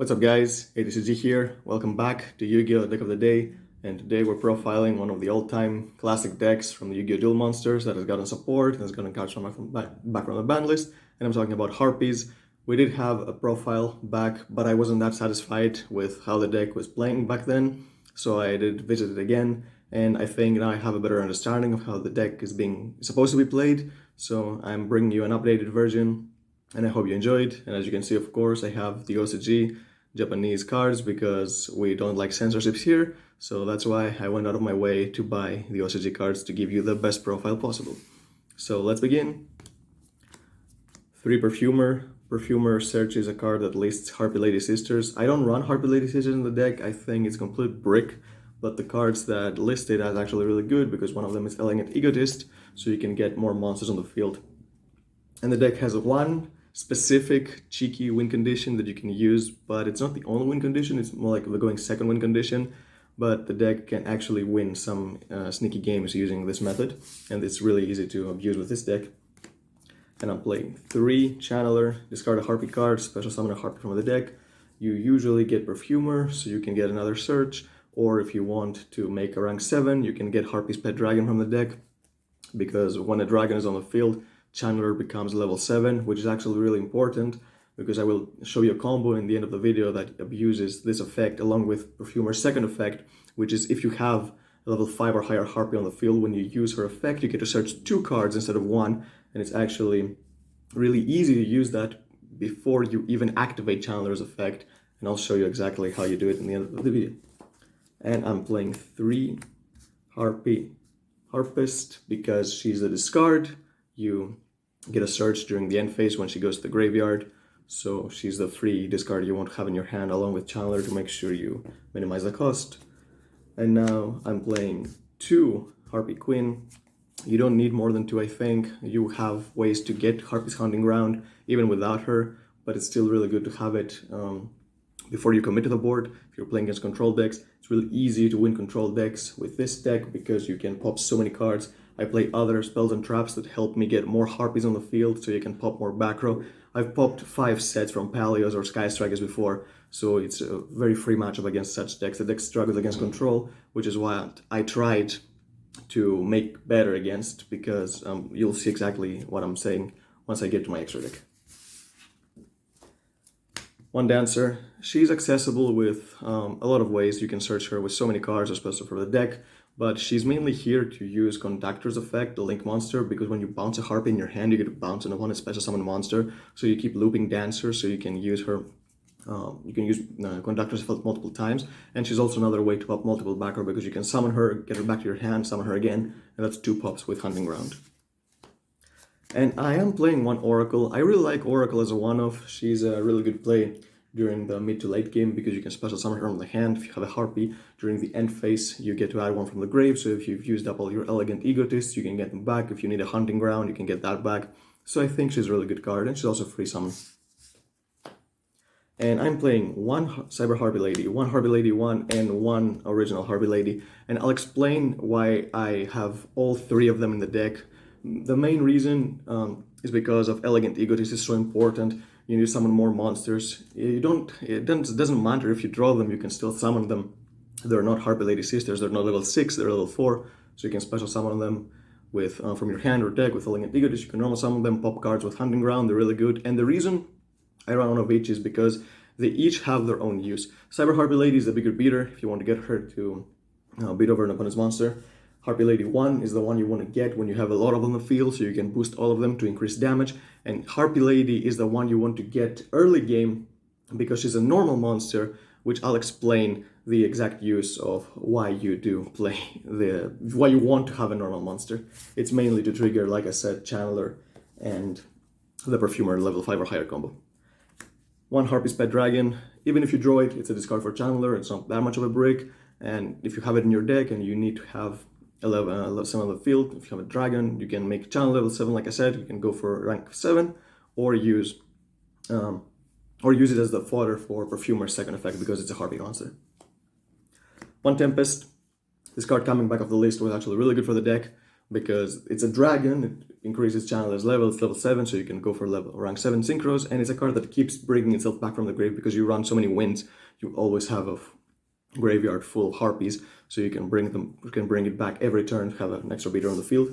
What's up guys, ATCG here, welcome back to Yu-Gi-Oh! Deck of the Day, and today we're profiling one of the all-time classic decks from the Yu-Gi-Oh! Duel Monsters that has gotten support and has gotten cards back from the ban list, and I'm talking about Harpies. We did have a profile back, but I wasn't that satisfied with how the deck was playing back then, so I did visit it again, and I think now I have a better understanding of how the deck is supposed to be played, so I'm bringing you an updated version, and I hope you enjoyed. And as you can see, of course, I have the OCG Japanese cards because we don't like censorships here, so that's why I went out of my way to buy the OCG cards to give you the best profile possible. So let's begin. 3 Perfumer. Perfumer Search is a card that lists Harpy Lady Sisters. I don't run Harpy Lady Sisters in the deck, I think it's complete brick, but the cards that list it are actually really good because one of them is Elegant Egotist, so you can get more monsters on the field. And the deck has one specific cheeky win condition that you can use, but it's not the only win condition, it's more like the going second win condition, but the deck can actually win some sneaky games using this method, and it's really easy to abuse with this deck. And I'm playing 3 Channeler, discard a Harpy card, special summon a Harpy from the deck. You usually get Perfumer, so you can get another Search, or if you want to make a rank 7, you can get Harpy's Pet Dragon from the deck, because when a dragon is on the field, Channeler becomes level 7, which is actually really important because I will show you a combo in the end of the video that abuses this effect along with Perfumer's second effect, which is if you have a level 5 or higher Harpy on the field, when you use her effect, you get to search 2 cards instead of 1, and it's actually really easy to use that before you even activate Channeler's effect, and I'll show you exactly how you do it in the end of the video. And I'm playing 3 Harpist because she's a discard. You get a search during the end phase when she goes to the graveyard, so she's the free discard you won't have in your hand along with Channeler to make sure you minimize the cost. And now I'm playing 2 Harpy Queen. You don't need more than 2, I think. You have ways to get Harpy's Hunting Ground even without her, but it's still really good to have it before you commit to the board. If you're playing against control decks, it's really easy to win control decks with this deck because you can pop so many cards. I play other spells and traps that help me get more Harpies on the field, so you can pop more back row. I've popped 5 sets from Palios or Sky Strikers before, so it's a very free matchup against such decks. The deck struggles against control, which is why I tried to make better against, because you'll see exactly what I'm saying once I get to my extra deck. 1 Dancer. She's accessible with a lot of ways. You can search her with so many cards, especially for the deck, but she's mainly here to use Conductor's effect, the Link monster, because when you bounce a Harpy in your hand, you get to bounce on a special summon monster, so you keep looping Dancer, so you can use her, you can use Conductor's effect multiple times, and she's also another way to pop multiple back row, because you can summon her, get her back to your hand, summon her again, and that's 2 pops with Hunting Ground. And I am playing 1 Oracle. I really like Oracle as a one-off. She's a really good play during the mid to late game because you can special summon her from the hand. If you have a Harpy during the end phase, you get to add 1 from the grave, so if you've used up all your Elegant Egotists, you can get them back. If you need a Hunting Ground, you can get that back. So I think she's a really good card, and she's also free summon. And I'm playing 1 Cyber Harpy Lady, 1 Harpy Lady 1, and 1 original Harpy Lady, and I'll explain why I have all 3 of them in the deck. The main reason is because of Elegant Egotist is so important. You need to summon more monsters. It doesn't matter if you draw them, you can still summon them. They're not Harpy Lady Sisters, they're not level 6, they're level 4, so you can special summon them with from your hand or deck with Elegant Egotist. You can normal summon them, pop cards with Hunting Ground, they're really good. And the reason I run one of each is because they each have their own use. Cyber Harpy Lady is the bigger beater if you want to get her to beat over an opponent's monster. Harpy Lady 1 is the one you want to get when you have a lot of them on the field, so you can boost all of them to increase damage. And Harpy Lady is the one you want to get early game because she's a normal monster, which I'll explain the exact use of why you do play why you want to have a normal monster. It's mainly to trigger, like I said, Channeler and the Perfumer level 5 or higher combo. 1 Harpy's Pet Dragon. Even if you draw it, it's a discard for Channeler, it's not that much of a brick. And if you have it in your deck and you need to have level 7 on the field, if you have a dragon, you can make Channel level 7, like I said, you can go for rank 7, or use it as the fodder for Perfumer's second effect because it's a Harpy monster. 1 Tempest. This card coming back off the list was actually really good for the deck. because it's a dragon. It increases Channeler's level. It's level 7, so you can go for level rank 7 synchros, and it's a card that keeps bringing itself back from the grave because you run so many wins. You always have a graveyard full of Harpies, so you can bring it back every turn, have an extra beater on the field.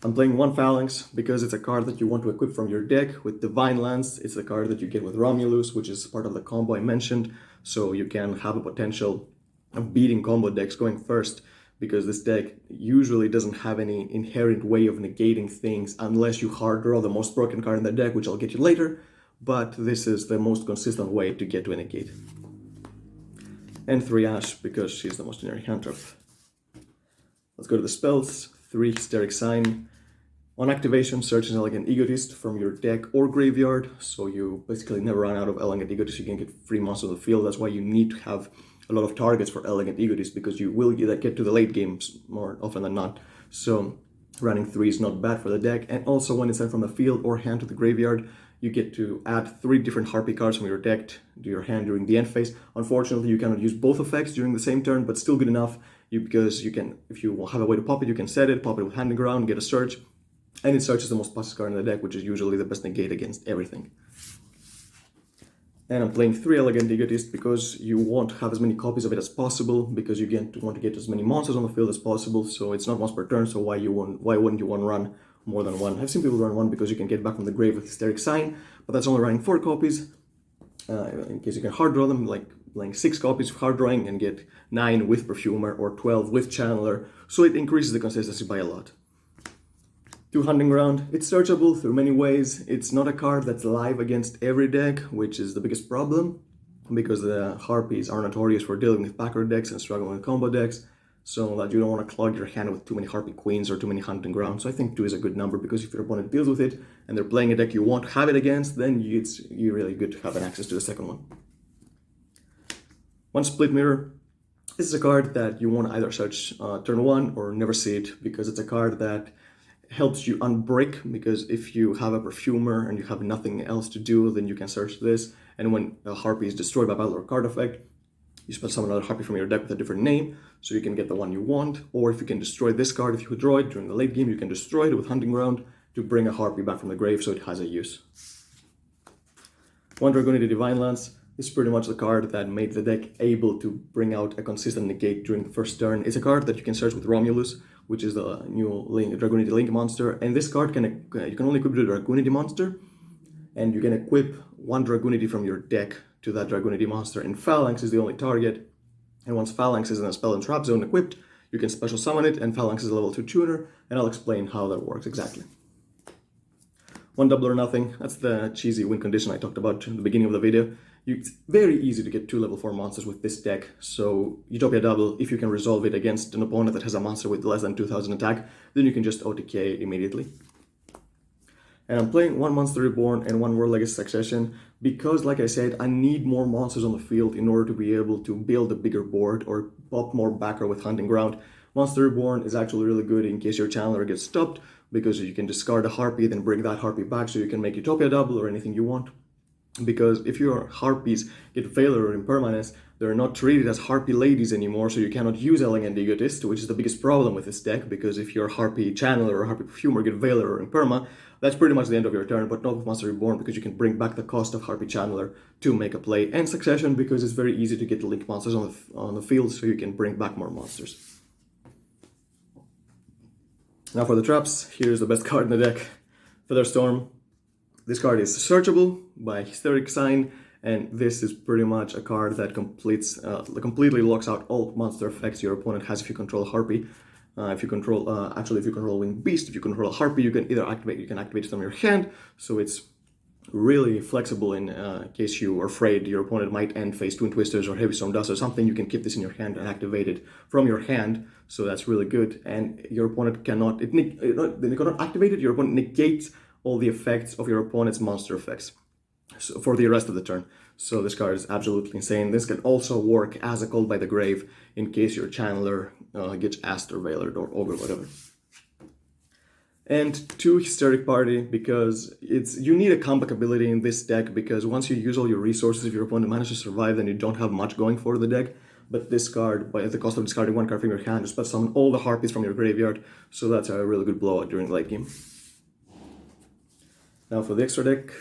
I'm playing 1 Phalanx because it's a card that you want to equip from your deck with Divine Lance. It's the card that you get with Romulus, which is part of the combo I mentioned, so you can have a potential of beating combo decks going first, because this deck usually doesn't have any inherent way of negating things unless you hard draw the most broken card in the deck, which I'll get you later, but this is the most consistent way to get to a negate. And 3 Ash because she's the most generic hand trap. Let's go to the spells. 3 Hysteric Sign. On activation, search an Elegant Egotist from your deck or graveyard, so you basically never run out of Elegant Egotist. You can get free monsters on the field. That's why you need to have a lot of targets for Elegant Egotist, because you will get to the late games more often than not. So running 3 is not bad for the deck. And also when it's sent from the field or hand to the graveyard, you get to add 3 different Harpy cards from your deck to your hand during the end phase. Unfortunately, you cannot use both effects during the same turn, but still good enough, because you can, if you have a way to pop it, you can set it, pop it with Handing Ground, get a search, and it searches the most possessed card in the deck, which is usually the best negate against everything. And I'm playing 3 Elegant Egotist because you want to have as many copies of it as possible, because you want to get as many monsters on the field as possible, so it's not once per turn, so why wouldn't you want to run more than 1? I've seen people run 1 because you can get back from the grave with Hysteric Sign, but that's only running 4 copies, in case you can hard draw them, like playing 6 copies of hard drawing and get 9 with Perfumer or 12 with Channeler, so it increases the consistency by a lot. 2 Hunting Ground. It's searchable through many ways. It's not a card that's live against every deck, which is the biggest problem, because the Harpies are notorious for dealing with backer decks and struggling with combo decks, so that you don't want to clog your hand with too many Harpy Queens or too many Hunting Grounds. So I think 2 is a good number, because if your opponent deals with it and they're playing a deck you want to have it against, then you're really good to have an access to the second one. 1 Split Mirror. This is a card that you want to either search turn 1 or never see it, because it's a card that helps you unbrick, because if you have a Perfumer and you have nothing else to do, then you can search this, and when a Harpy is destroyed by battle or card effect, you spell summon another Harpy from your deck with a different name, so you can get the one you want. Or if you can destroy this card, if you draw it during the late game, you can destroy it with Hunting Ground to bring a Harpy back from the grave, so it has a use. 1 Dragonity Divine Lance. This is pretty much the card that made the deck able to bring out a consistent negate during the first turn. It's a card that you can search with Romulus, which is the new Dragonity Link monster, and this card you can only equip the Dragonity monster, and you can equip 1 Dragonity from your deck to that Dragonity monster, and Phalanx is the only target, and once Phalanx is in a spell and trap zone equipped, you can special summon it, and Phalanx is a level 2 tuner, and I'll explain how that works exactly. 1 Double or Nothing. That's the cheesy win condition I talked about in the beginning of the video. It's very easy to get 2 level 4 monsters with this deck, so Utopia Double, if you can resolve it against an opponent that has a monster with less than 2000 attack, then you can just OTK immediately. And I'm playing 1 Monster Reborn and 1 World Legacy Succession because, like I said, I need more monsters on the field in order to be able to build a bigger board or pop more backer with Hunting Ground. Monster Reborn is actually really good in case your Channeler gets stopped, because you can discard a Harpy, then bring that Harpy back so you can make Utopia Double or anything you want. Because if your Harpies get Failure or Impermanence, they're not treated as Harpy ladies anymore, so you cannot use Elegant Egotist, which is the biggest problem with this deck, because if your Harpy Channeler or Harpy Perfumer get Veiler or Imperma, that's pretty much the end of your turn, but not with Monster Reborn, because you can bring back the cost of Harpy Channeler to make a play, and Succession, because it's very easy to get the Link monsters on the field, so you can bring back more monsters. Now for the traps, here's the best card in the deck, Feather Storm. This card is searchable by Hysteric Sign, and this is pretty much a card that completely locks out all monster effects your opponent has if you control Harpy. If you control Winged Beast, if you control a Harpy, you can activate it from your hand, so it's really flexible in case you are afraid your opponent might end phase Twin Twisters or Heavy Storm Dust or something. You can keep this in your hand and activate it from your hand, so that's really good. And your opponent cannot activate it. Your opponent negates all the effects of your opponent's monster effects for the rest of the turn. So this card is absolutely insane. This can also work as a Call by the Grave in case your Channeler gets asked or Veilered or Ogre, whatever. And 2 Hysteric Party, because you need a comeback ability in this deck, because once you use all your resources, if your opponent manages to survive, then you don't have much going for the deck. but this card, by the cost of discarding one card from your hand, you special summon all the Harpies from your graveyard, so that's a really good blowout during the late game. Now for the extra deck,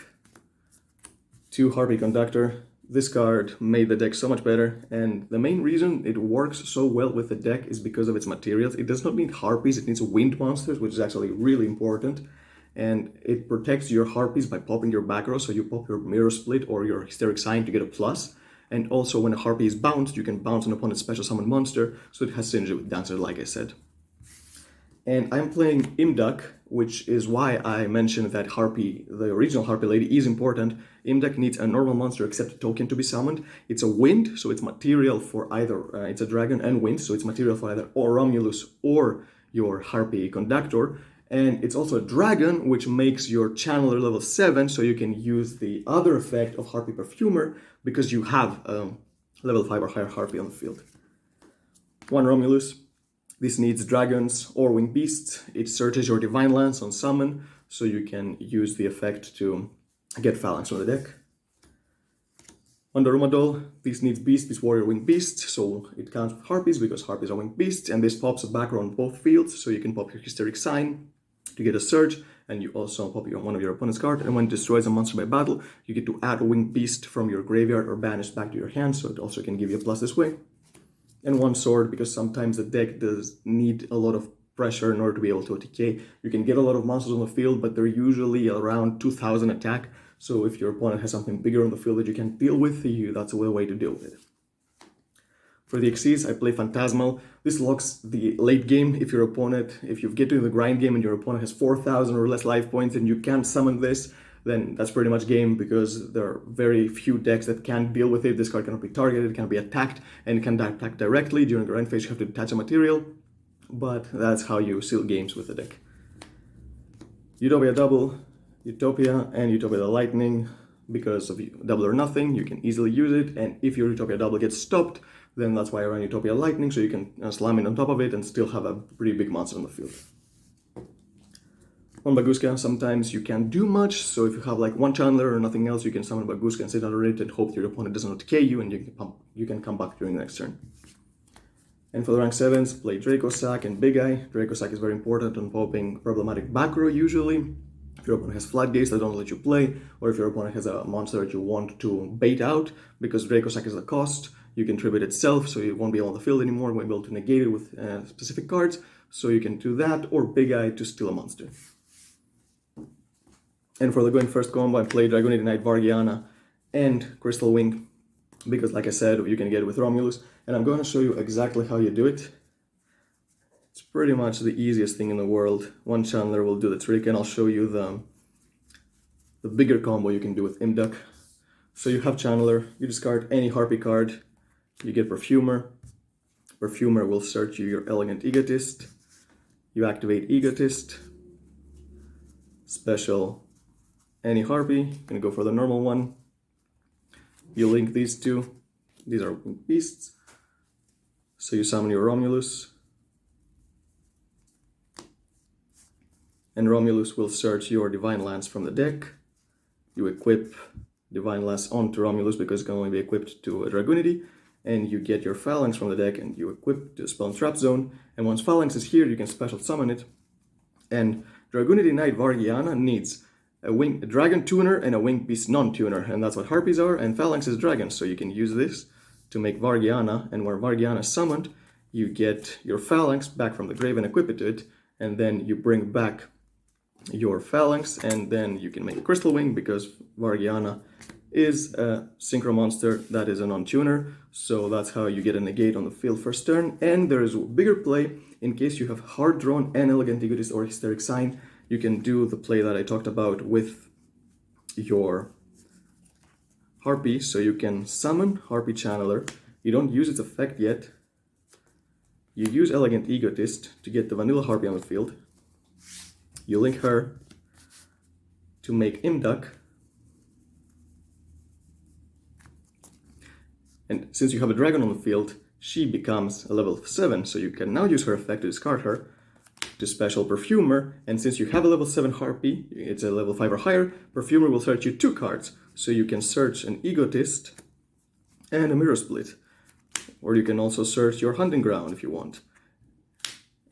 2 Harpy Conductor. This card made the deck so much better, and the main reason it works so well with the deck is because of its materials. It does not need Harpies, it needs wind monsters, which is actually really important, and it protects your Harpies by popping your back row, so you pop your Mirror Split or your Hysteric Sign to get a plus, and also when a Harpy is bounced, you can bounce an opponent's special summon monster, so it has synergy with Dancer, like I said. And I'm playing Imduck, which is why I mentioned that Harpy, the original Harpy lady, is important. Imduck needs a normal monster except a token to be summoned. It's a wind, so it's material for either, it's a dragon and wind, so it's material for either or Romulus or your Harpy Conductor. And it's also a dragon, which makes your Channeler level 7, so you can use the other effect of Harpy Perfumer because you have a level 5 or higher Harpy on the field. 1 Romulus. This needs dragons or winged beasts. It searches your Divine Lance on summon, so you can use the effect to get Phalanx from the deck. Under Rumadol, this needs Beast, Beast Warrior, Winged Beast, so it counts with Harpies because Harpies are winged beasts, and this pops a back row on both fields, so you can pop your Hysteric Sign to get a Surge, and you also pop one of your opponent's cards, and when it destroys a monster by battle, you get to add a winged beast from your graveyard or banish back to your hand, so it also can give you a plus this way. And 1 sword, because sometimes the deck does need a lot of pressure in order to be able to OTK. You can get a lot of monsters on the field, but they're usually around 2000 attack, so if your opponent has something bigger on the field that you can deal with, that's a way to deal with it. For the Xyz, I play Phantasmal. This locks the late game if you get to the grind game and your opponent has 4000 or less life points and you can't summon this, then that's pretty much game, because there are very few decks that can deal with it. This card cannot be targeted, it can be attacked, and it can attack directly. During your end phase, you have to detach a material, but that's how you seal games with the deck. Utopia Double, Utopia and Utopia the Lightning. Because of Double or Nothing, you can easily use it, and if your Utopia Double gets stopped, then that's why I run Utopia Lightning, so you can slam it on top of it and still have a pretty big monster on the field. 1 Baguska, sometimes you can't do much, so if you have like 1 Channeler or nothing else, you can summon Baguska and sit under it and hope your opponent doesn't OTK you, and you can come back during the next turn. And for the rank 7s, play Draco Sack and Big Eye. Draco Sack is very important on popping problematic back row usually. If your opponent has floodgates that don't let you play, or if your opponent has a monster that you want to bait out, because Draco Sack is the cost, you can tribute itself, so you won't be on the field anymore, won't be able to negate it with specific cards, so you can do that, or Big Eye to steal a monster. And for the going first combo, I play Dragonid Knight Vargiana and Crystal Wing, because like I said, you can get it with Romulus, and I'm going to show you exactly how you do it. It's pretty much the easiest thing in the world. 1 Channeler will do the trick, and I'll show you the bigger combo you can do with Imduck. So you have Channeler, you discard any Harpy card, you get Perfumer. Perfumer will search you your Elegant Egotist. You activate Egotist. Special any Harpy, you can go for the normal one. You link these two, these are beasts. So you summon your Romulus. And Romulus will search your Divine Lance from the deck. You equip Divine Lance onto Romulus because it can only be equipped to a Dragunity. And you get your Phalanx from the deck and you equip to Spell and Trap Zone. And once Phalanx is here, you can special summon it. And Dragunity Knight Vargiana needs a Dragon Tuner and a Winged Beast Non-Tuner, and that's what Harpies are, and Phalanx is dragons, so you can use this to make Vargiana, and when Vargiana is summoned, you get your Phalanx back from the grave and equip it to it, and then you bring back your Phalanx, and then you can make a Crystal Wing, because Vargiana is a Synchro monster that is a non-tuner, so that's how you get a negate on the field first turn. And there is a bigger play in case you have Hard Drawn and Elegant Egotist or Hysteric Sign. You can do the play that I talked about with your Harpy, so you can summon Harpy Channeler. You don't use its effect yet. You use Elegant Egotist to get the vanilla Harpy on the field. You link her to make Imduck. And since you have a dragon on the field, she becomes a level 7, so you can now use her effect to discard her to special Perfumer, and since you have a level 7 Harpy, it's a level 5 or higher, Perfumer will search you 2 cards, so you can search an Egotist and a Mirror Split. Or you can also search your hunting ground if you want.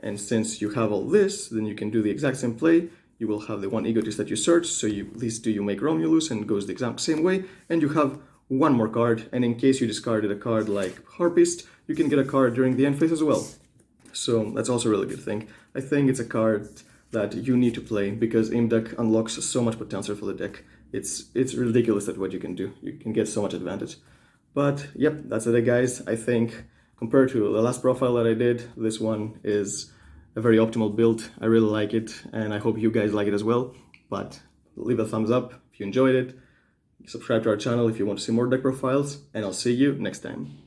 And since you have all this, then you can do the exact same play. You will have the one egotist that you search, so you make Romulus and it goes the exact same way, and you have one more card, and in case you discarded a card like Harpies, you can get a card during the end phase as well. So that's also a really good thing. I think it's a card that you need to play because Aim Deck unlocks so much potential for the deck. It's ridiculous at what you can do. You can get so much advantage. But yep, that's it guys. I think compared to the last profile that I did, this one is a very optimal build. I really like it, and I hope you guys like it as well. But leave a thumbs up if you enjoyed it. Subscribe to our channel if you want to see more deck profiles, and I'll see you next time.